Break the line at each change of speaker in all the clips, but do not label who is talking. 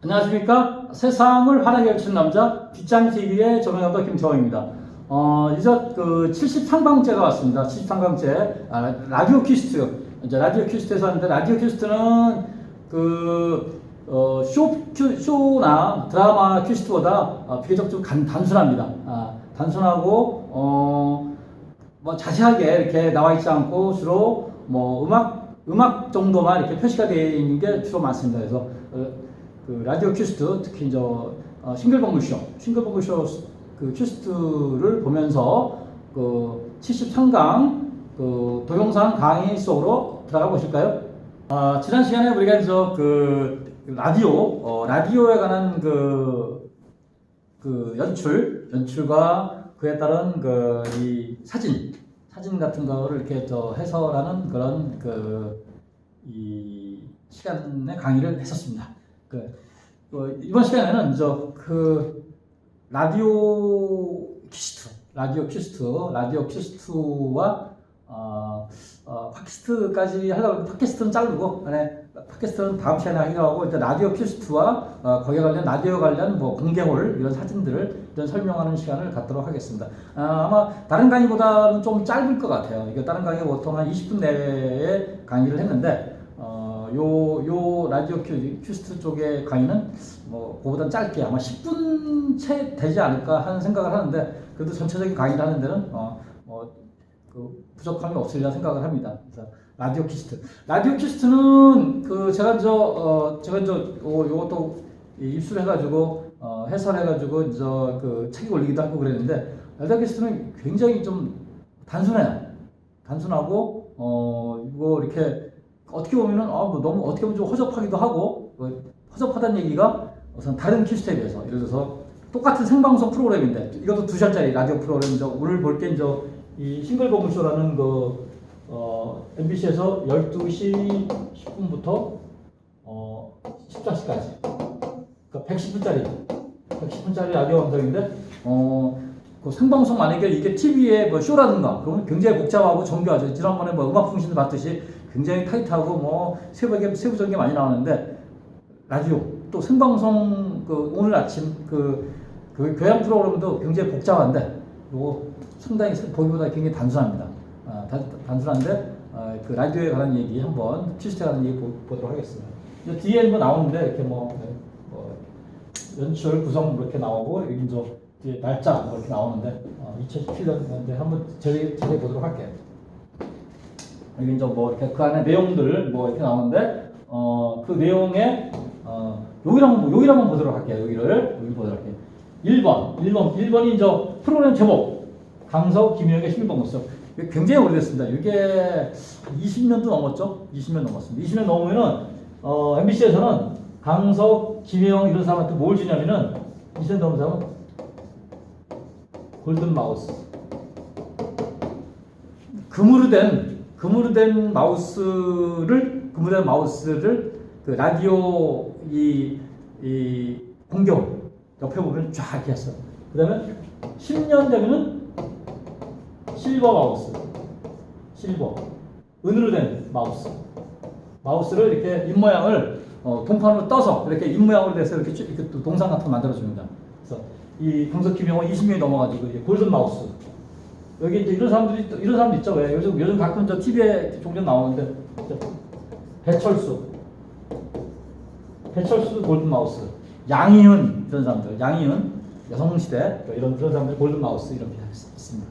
안녕하십니까. 세상을 환하게 해주는 남자 빗장TV의 조명감독 김태호입니다. 이제 그 73강째가 왔습니다. 73강째 라디오 퀴스트. 이제 라디오 퀴스트에서 하는데, 라디오 퀴스트는 쇼나 드라마 퀴스트보다 비교적 좀 단순합니다. 단순하고 뭐 자세하게 이렇게 나와 있지 않고, 주로 뭐 음악 정도만 이렇게 표시가 되어 있는 게 주로 많습니다. 그래서 그 라디오 퀴스트, 특히 싱글벙글쇼 그 퀴스트를 보면서 그 73강 그 동영상 강의 속으로 들어가 보실까요? 지난 시간에 우리가 그 라디오에 관한 그 연출과 그에 따른 이 사진 같은 거를 이렇게 해설하는 그런 이 시간에 강의를 했었습니다. 이번 시간에는 라디오 퀴스트와 팟캐스트까지 하려고 했는데, 팟캐스트는 자르고, 팟캐스트는 다음 시간에 하기로 하고, 이제 라디오 퀴스트와 거기에 관련 라디오 관련 뭐 공개홀 이런 사진들을 설명하는 시간을 갖도록 하겠습니다. 아마 다른 강의보다는 좀 짧을 것 같아요. 이게 다른 강의가 보통 한 20분 내에 강의를 했는데, 요 라디오 퀴스트 쪽의 강의는 뭐 그보다는 짧게 아마 10분 채 되지 않을까 하는 생각을 하는데, 그래도 전체적인 강의를 하는 데는 부족함이 없으리라 생각을 합니다. 그래서 라디오 퀴스트는 제가 요것도 입수를 해가지고 해설해가지고 그 책에 올리기도 하고 그랬는데, 라디오 퀴스트는 굉장히 좀 단순하고 이거 이렇게 어떻게 보면은 너무 어떻게 보면 좀 허접하기도 하고, 허접하다는 얘기가 우선 다른 퀴즈에 비해서, 예를 들어서 똑같은 생방송 프로그램인데, 이것도 2시간짜리 라디오 프로그램이죠. 오늘 볼 게 이 싱글벙글쇼라는 MBC에서 12시 10분부터 14시까지, 그러니까 110분짜리 라디오 방송인데, 그 생방송 만약에 이게 TV에 뭐 쇼라든가 그러면 굉장히 복잡하고 정교하죠. 지난번에 뭐 음악통신을 봤듯이 굉장히 타이트하고 뭐 세부적인 게 많이 나오는데, 라디오 또 생방송 오늘 아침 교양 프로그램도 굉장히 복잡한데, 요거 상당히 보기보다 굉장히 단순합니다. 단순한데 그 라디오에 관한 얘기 한번, 퀴즈에 관한 얘기 보도록 하겠습니다. 뒤에 뭐 나오는데 이렇게 뭐 연출 구성 이렇게 나오고, 여기 뒤에 날짜 이렇게 나오는데 2017년인데 한번 자세히 보도록 할게요. 여기 뭐 이렇게 그 안에 내용들 뭐 이렇게 나오는데, 그 내용에 여기를 한번 보도록 할게요. 여기 보도록 할게요. 1번이 프로그램 제목 강석 김영의 싱글벙글쇼. 굉장히 오래됐습니다. 이게 20년도 넘었죠? 20년 넘었습니다. 20년 넘으면은 MBC에서는 강석, 김영 이런 사람한테 뭘 주냐면은, 20년 넘은 사람은 골든 마우스, 금으로 된 마우스를 그 라디오 공개홀 옆에 보면 쫙 이렇게 했어. 그 다음에 10년 되면은 실버 마우스, 은으로 된 마우스를 이렇게 입모양을 동판으로 떠서 이렇게 입모양으로 돼서 이렇게 또 동상 같은 거 만들어줍니다. 그래서 이 강석 김영호 20년이 넘어가지고 이제 골든 마우스. 여기 이제 이런 사람들 있죠. 왜? 요즘 가끔 TV에 종종 나오는데, 배철수도 골든 마우스. 양희은 이런 사람들, 여성시대 이런 사람들 골든 마우스 이렇게 있습니다.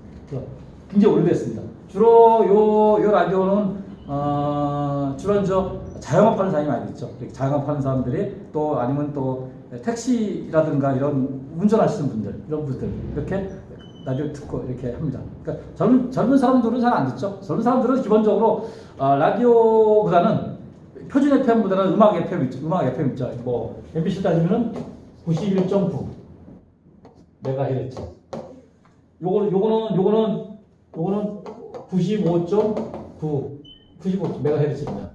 굉장히 오래됐습니다. 주로 요 라디오는 주로 자영업하는 사람이 많이 있죠. 자영업하는 사람들이, 또 아니면 또 택시라든가 이런 운전하시는 분들, 이런 분들 이렇게 라디오 듣고 이렇게 합니다. 그러니까 젊은 사람들은 잘 안 듣죠. 젊은 사람들은 기본적으로 라디오보다는, 표준 FM보다는 음악 FM 있죠. 뭐 MBC 따지면은 91.9 메가헤르츠. 요거는 95.9 메가헤르츠입니다.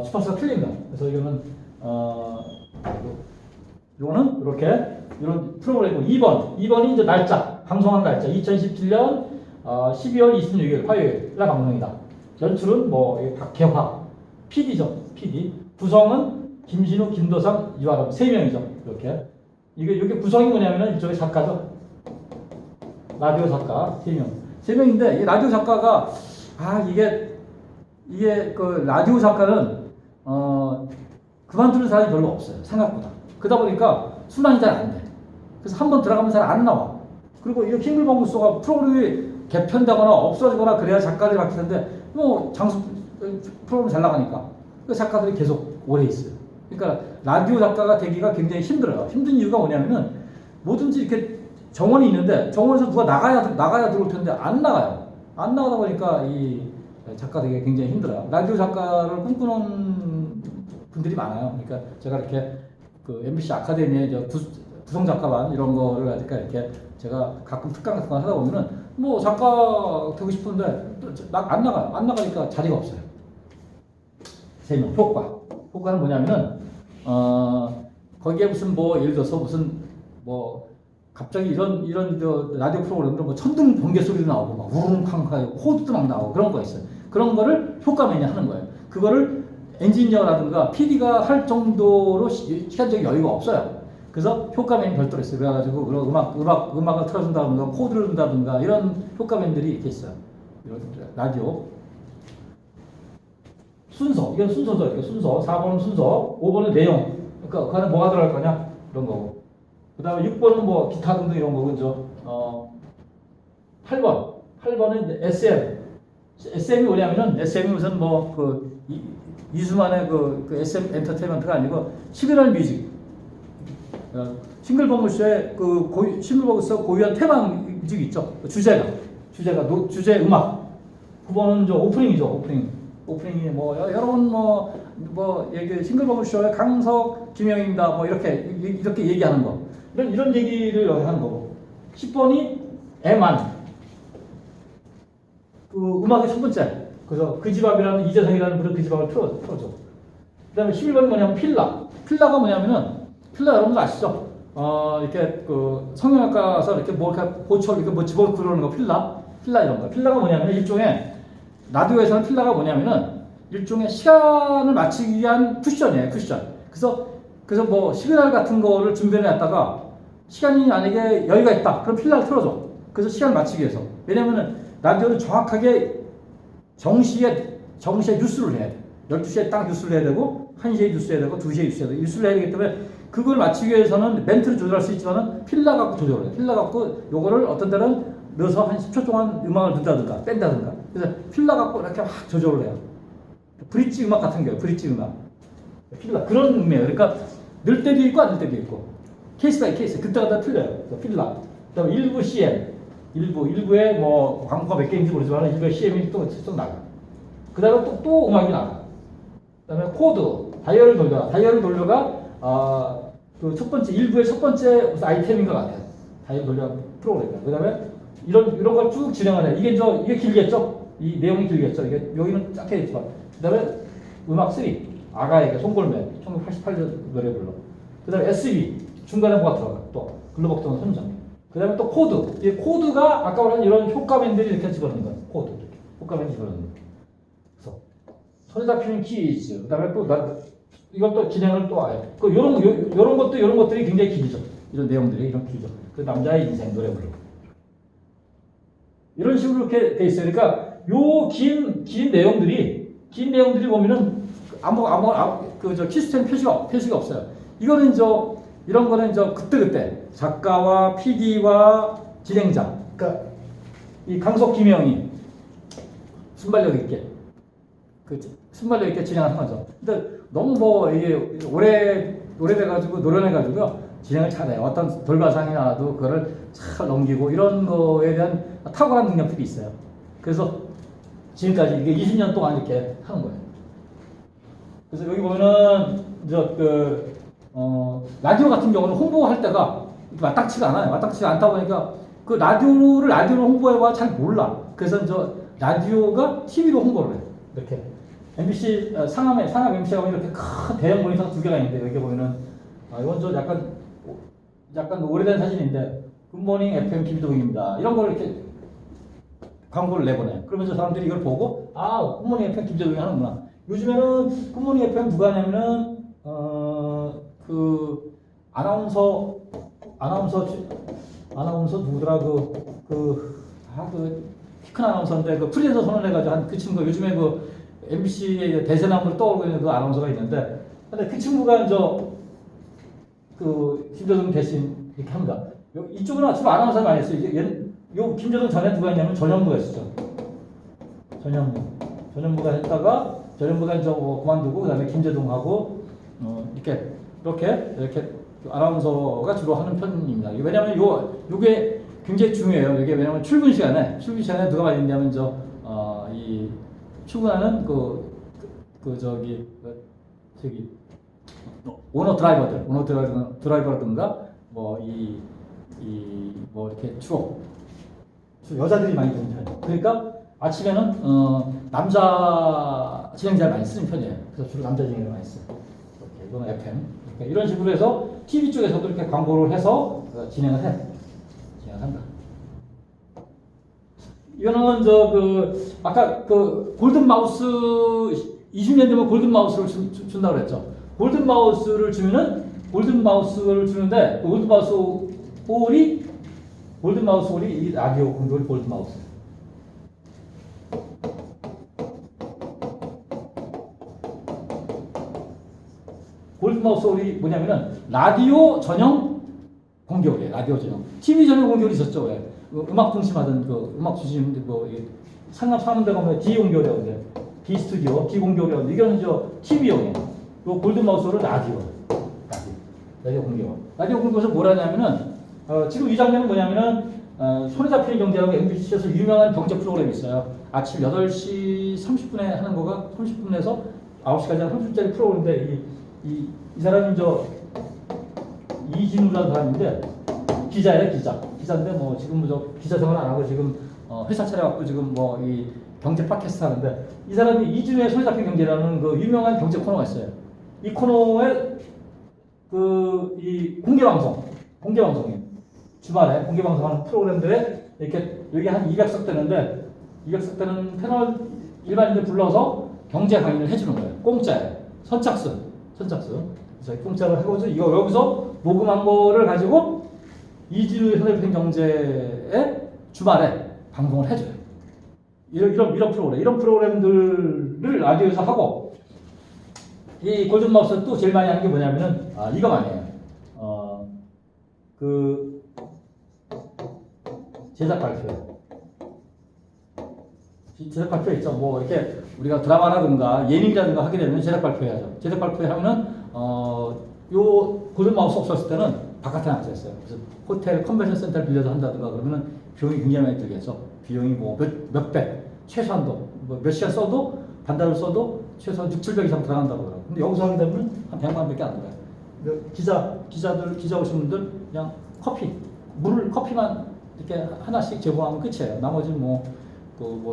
주파수가 틀립니다. 그래서 이거는 요거는 이렇게 이런 프로그램이고 2번이 이제 날짜 방송한 날짜 2017년 12월 26일 화요일 날 방송이다. 연출은 뭐 박혜화 PD죠. PD. 구성은 김신우, 김도상, 이화람 3명이죠. 이렇게. 이게 구성이 뭐냐면은 이쪽에 작가죠. 라디오 작가 3명. 3명인데 이 라디오 작가가 이게 그 라디오 작가는 그만두는 사람이 별로 없어요. 생각보다. 그러다 보니까 순환이 잘 안 돼. 그래서 한번 들어가면 잘 안 나와. 그리고 이렇게 싱글벙글쇼가 프로그램이 개편되거나 없어지거나 그래야 작가들이 바뀌는데 뭐 장수 프로그램 잘 나가니까 그 작가들이 계속 오래 있어요. 그러니까 라디오 작가가 되기가 굉장히 힘들어요. 힘든 이유가 뭐냐면은 뭐든지 이렇게 정원이 있는데 정원에서 누가 나가야 들어올 텐데 안 나가요. 안 나가다 보니까 이 작가 되기가 굉장히 힘들어요. 라디오 작가를 꿈꾸는 분들이 많아요. 그러니까 제가 이렇게 그 MBC 아카데미에 구성 작가반 이런 거를 하니까 이렇게 제가 가끔 특강 같은 거 하다 보면은 뭐 작가 되고 싶은데 안 나가요. 안 나가니까 자리가 없어요. 3명 효과는 뭐냐면은 거기에 무슨 뭐 예를 들어서 무슨 뭐 갑자기 이런 라디오 프로그램들 뭐 천둥 번개 소리도 나오고 막 우르릉캉하고 코드도 막 나오고 그런 거 있어요. 그런 거를 효과맨이 하는 거예요. 그거를 엔지니어라든가 PD가 할 정도로 시간적인 여유가 없어요. 그래서 효과맨이 별도로 있어요. 그래가지고 그런 음악을 틀어준다든가 코드를 준다든가 이런 효과맨들이 이렇게 있어요. 이런 라디오 순서, 이건 순서죠. 이렇게 순서. 4번은 순서, 5번은 내용. 그러니까 그 안에 뭐가 들어갈 거냐 이런 거고. 그 다음에 6번은 뭐 기타 등등 이런 거고, 그죠? 8번은 이제 SM. SM이 뭐냐면은 SM이 무슨 뭐 이수만의 그 SM 엔터테인먼트가 아니고 시그널 뮤직. 싱글벙글쇼의 싱글벙글쇼 고유한 테마 뮤직이 있죠. 주제 음악. 9번은 저 오프닝이죠. 오프닝이 뭐 여러분 얘기 싱글벙글쇼의 강석 김영입니다. 뭐 이렇게 얘기하는 거. 이런 얘기를 하는 거고. 10번이 애만. 그 음악의 첫 번째. 그래서 그 집 앞이라는 이재성이라는 분은 그 집 앞을 틀어줘. 그 다음에 11번이 뭐냐면 필라가 뭐냐면은 필라 여러분들 아시죠? 이렇게 그 성형외과 가서 이렇게 뭐 보철 이렇게 뭐 집어넣고 그러는 거 필라 이런 거. 필라가 뭐냐면 일종의 라디오에서는 필라가 뭐냐면은 일종의 시간을 맞추기 위한 쿠션이에요. 그래서 뭐 시그널 같은 거를 준비해 놨다가 시간이 만약에 여유가 있다. 그럼 필라를 틀어줘. 그래서 시간을 맞추기 위해서. 왜냐면은 라디오는 정확하게 정시에 뉴스를 해야 돼. 12시에 딱 뉴스를 해야 되고 1시에 뉴스 해야 되고 2시에 뉴스 해야 되고 뉴스를 해야 되기 때문에 그걸 맞추기 위해서는 멘트를 조절할 수 있지만은 필라 갖고 조절을 해. 필라 갖고 요거를 어떤 때는 넣어서 한 10초 동안 음악을 넣는다든가 뺀다든가. 그래서 필라 갖고 이렇게 막 조절을 해요. 브릿지 음악 같은 거예요. 브릿지 음악. 필라 그런 음이에요. 그러니까 넣을 때도 있고 안 넣을 때도 있고 케이스 바이 케이스 그때마다 틀려요. 필라. 그다음에 일부 CM 일부에 뭐 광고가 몇 개인지 모르지만 일부에 CM이 또 나가. 그다음에 또 음악이 나가. 그다음에 코드 다이얼을 돌려가 그 첫 번째 일부의 첫 번째 무슨 아이템인 것 같아요. 다이얼 돌려 프로그램이에요. 그다음에 이런 걸 쭉 진행하네. 이게 길겠죠? 이 내용이 길겠죠? 이게 여기는 짧게 있지만. 그다음에 음악 3 아가에게 송골매 1988년 노래 불러. 그다음에 SB 중간에 뭐가 들어가 또 글로벅동 선정. 그다음에 또 코드. 이 코드가 아까 말한 이런 효과맨들이 이렇게 집어넣는 거예요. 코드 이렇게 효과맨이 집어넣는 거예요. 그래서 손에 잡히는 키즈. 그다음에 또 이것도 진행을 또 아예. 요런 것들이 굉장히 길죠. 이런 내용들이 이런 길죠. 그 남자의 인생 노래 불러. 이런 식으로 이렇게 돼 있어요. 그러니까 요 긴 내용들이 보면은 키스텐 표시가 없어요. 이런 거는 그때 작가와 PD와 진행자. 그러니까 이 강석 김영이 순발력 있게 진행을 한 거죠. 근데 너무 이게 오래돼가지고 노련해가지고 진행을 잘해요. 어떤 돌발상이 나와도 그거를 잘 넘기고 이런 거에 대한 탁월한 능력들이 있어요. 그래서 지금까지 이게 20년 동안 이렇게 하는 거예요. 그래서 여기 보면은 라디오 같은 경우는 홍보할 때가 마땅치가 않아요. 마땅치가 않다 보니까 그 라디오로 홍보해봐 잘 몰라. 그래서 라디오가 TV로 홍보를 해요. 이렇게 MBC 상암 MBC가 보면 이렇게 큰 대형 모니터 두 개가 있는데 여기 보면은 이건 저 약간 오래된 사진인데 굿모닝 FM 김희동입니다. 이런 걸 이렇게 광고를 내보내. 그러면서 사람들이 이걸 보고 굿모닝 FM 김희동이 하는구나. 요즘에는 굿모닝 FM 누가 하냐면은 그 아나운서 누구더라 키 큰 아나운서인데 그 프리랜서 선언해가지고 한 그 친구 요즘에 그 MBC의 대세남으로 떠오르고 있는 그 아나운서가 있는데 근데 그 친구가 그 김재동 대신 이렇게 합니다. 이쪽은 주로 아나운서 많이 했어요. 요 김재동 전에 누가 했냐면 전현무가 했었죠. 전현무가 했다가 전현무가 이제 그만두고 그다음에 김재동하고 이렇게 아나운서가 주로 하는 편입니다. 왜냐하면 요게 굉장히 중요해요. 이게 왜냐하면 출근 시간에 누가 많이 있냐면 이 출근하는 오너 드라이버라든가 이렇게 주로 여자들이 많이 쓰는 편이에요. 그러니까 아침에는 남자 진행자를 많이 쓰는 편이에요. 그래서 주로 남자 진행자를 많이 써요. 이렇게 이건 FM. 그러니까 이런 식으로 해서 TV 쪽에서도 이렇게 광고를 해서 진행한다. 이거는 아까 골든 마우스 20년 되면 골든 마우스를 준다고 그랬죠. 골든 마우스를 주는데 골든 마우스 홀이 이 라디오 공돌이 골든 마우스. 골든 마우스 홀이 뭐냐면은 라디오 전용 공개홀이에요. 라디오 전용. TV 전용 공개홀이 있었죠. 왜? 음악 중심하던 음악 중심 상암 사는데 가면 D 공개홀이었는데 D 스튜디오, D 공개홀이었는데 이거는 TV용이에요. 요 골든 마우스홀은 라디오 공개홀. 라디오 공개홀에서 뭘 하냐면은 지금 이 장면은 뭐냐면은 손에 잡히는 경제라고 MBC에서 유명한 경제 프로그램이 있어요. 아침 8시 30분에 하는 거가 30분에서 9시까지 하는 30분짜리 프로그램인데 이 사람이 이진우라는 사람인데 기자인데 지금 기자 생활 안 하고 지금 회사 차려갖고 지금 이 경제 팟캐스트 하는데 이 사람이 이진우의 손에 잡힌 경제라는 그 유명한 경제 코너가 있어요. 이 코너에 이 공개방송이 주말에 공개방송하는 프로그램들에 이렇게 여기 한 200석 되는데 200석 되는 패널 일반인들 불러서 경제 강의를 해주는 거예요. 공짜에 선착순. 그래서 공짜로 해가지고 이거 여기서 녹음한 거를 가지고 이진우의 손에 잡힌 경제에 주말에 방송을 해줘요. 이런 프로그램들을 라디오에서 하고 이 골든 마우스 또 제일 많이 하는 게 뭐냐면은 이거 많이 해요. 제작 발표 있죠. 이렇게 우리가 드라마라든가 예능이라든가 하게 되면 제작 발표해야죠. 제작 발표하면은 요 골든 마우스 없었을 때는 바깥에 앉아 있어요. 그래서 호텔 컨벤션 센터를 빌려서 한다든가 그러면은 비용이 굉장히 많이 들겠죠. 비용이 몇백 최소한도 몇 시간 써도 반달을 써도 최소한 600-700 이상 들어간다고 그러더라고요. 근데 여기서 하게 되면 한 100만밖에 안 들어요. 기자 오신 분들 그냥 커피만 이렇게 하나씩 제공하면 끝이에요. 나머지는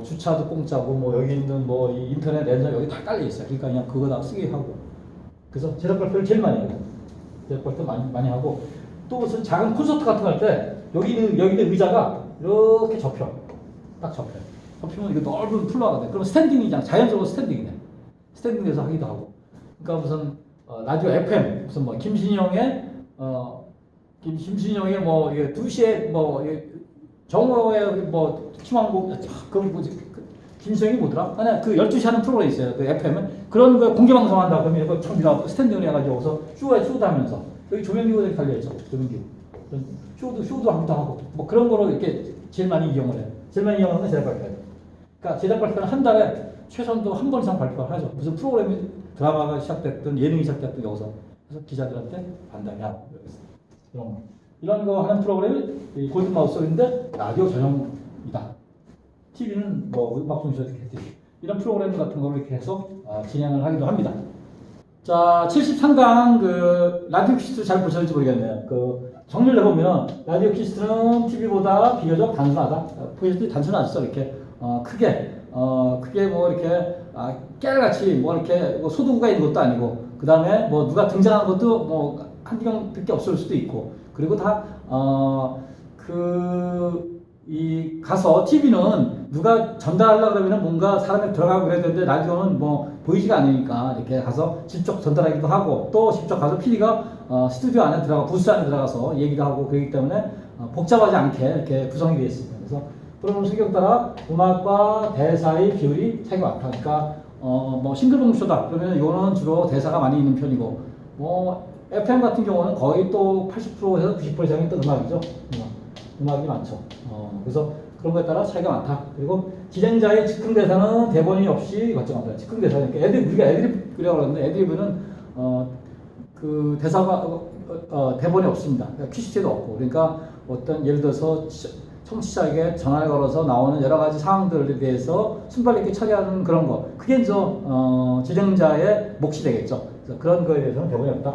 주차도 공짜고 여기 있는 이 인터넷 랜선 여기 다 깔려 있어요. 그러니까 그냥 그거 다 쓰게 하고. 그래서 제작 발표를 제일 많이 해요. 제작 발표 많이 하고 또 무슨 작은 콘서트 같은 거 할 때 여기 있는 의자가 이렇게 딱 접히면 이거 넓은 플로어가 돼. 그럼 스탠딩이잖아. 자연적으로 스탠딩이네. 스탠딩에서 하기도 하고. 그러니까 무슨 라디오 FM 무슨 김신영의 이게 2시에 정오에 희망곡 김신영이 뭐더라? 아니 12시 하는 프로그램이 있어요. 그 FM은 그런 거 공개 방송한다. 그러면 이거 참 스탠딩을 해가지고 여기서 쇼도 하면서 여기 조명기구들이 달려있죠. 조명기구. 쇼도 하고 그런 거로 이렇게 제일 많이 이용을 해요. 제일 많이 이용하는 건 제작 발표예요. 그러니까 제작 발표는 한 달에 최소한도 한 번 이상 발표를 하죠. 무슨 프로그램이 드라마가 시작됐든 예능이 시작됐든 여기서 그래서 기자들한테 반담이야. 이런 거 하는 프로그램이 골든 마우스인데 라디오 전용이다. TV는 음악 중심으로 이런 프로그램 같은 거를 이렇게 해서 진행을 하기도 합니다. 자, 73강 라디오 퀴즈도 잘 보셨는지 모르겠네요. 정리를 해보면 라디오 퀴즈는 TV보다 비교적 단순하다. 보여줄 때 단순하죠. 이렇게 크게 이렇게 깨알같이 뭐 이렇게 뭐 소도구가 있는 것도 아니고, 그 다음에 뭐 누가 등장하는 것도 뭐 한두 명밖에 없을 수도 있고, 그리고 이 가서 TV는 누가 전달하려고 그러면 뭔가 사람이 들어가고 그래야 되는데, 라디오는 뭐 보이지가 않으니까 이렇게 가서 직접 전달하기도 하고, 또 직접 가서 PD가 스튜디오 안에 들어가 부스 안에 들어가서 얘기도 하고 그러기 때문에 복잡하지 않게 이렇게 구성이 되어 있습니다. 그래서 프로그램 성격 따라 음악과 대사의 비율이 차이가 많다. 그러니까 뭐 싱글봉 쇼다 그러면 이거는 주로 대사가 많이 있는 편이고, 뭐 FM 같은 경우는 거의 또 80%에서 90% 이상이 또 음악이죠. 음악이 많죠. 그래서 그런 거에 따라 차이가 많다. 그리고 진행자의 즉흥 대사는 대본이 없이 결정합니다. 즉흥 대사는 우리가 애드립이라고 그러는데, 애드립은 그 대사가 대본이 없습니다. 그러니까 퀴즈도 없고, 그러니까 어떤 예를 들어서 청취자에게 전화를 걸어서 나오는 여러 가지 상황들에 대해서 순발 있게 처리하는 그런 거, 그게 이제 진행자의 몫이 되겠죠. 그래서 그런 거에 대해서는 대본이 없다.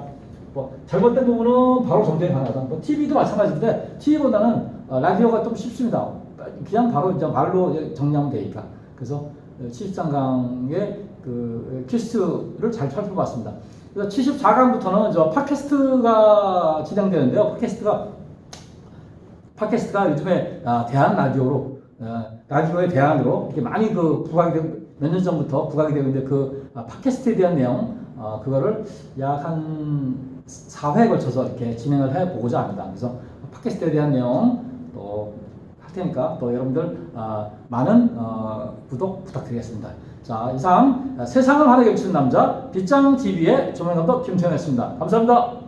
뭐 잘못된 부분은 바로 정정이 가능하다. 뭐 TV도 마찬가지인데, TV보다는 라디오가 좀 쉽습니다. 그냥 바로 이제 말로 정리하면 되니까. 그래서 73강의 그 퀴즈를 잘 살펴봤습니다. 그래서 74강부터는 저 팟캐스트가 진행되는데요. 팟캐스트가 요즘에 대한 라디오로, 라디오의 대안으로 이렇게 많이 부각이 되고, 몇 년 전부터 부각이 되고 있는데, 그 팟캐스트에 대한 내용, 그거를 약 한 4회에 걸쳐서 이렇게 진행을 해 보고자 합니다. 그래서 팟캐스트에 대한 내용 또 할 테니까 또 여러분들 많은 구독 부탁드리겠습니다. 자, 이상 세상을 환하게 비추는 남자 빗장TV의 조명감독 김태현이었습니다. 감사합니다.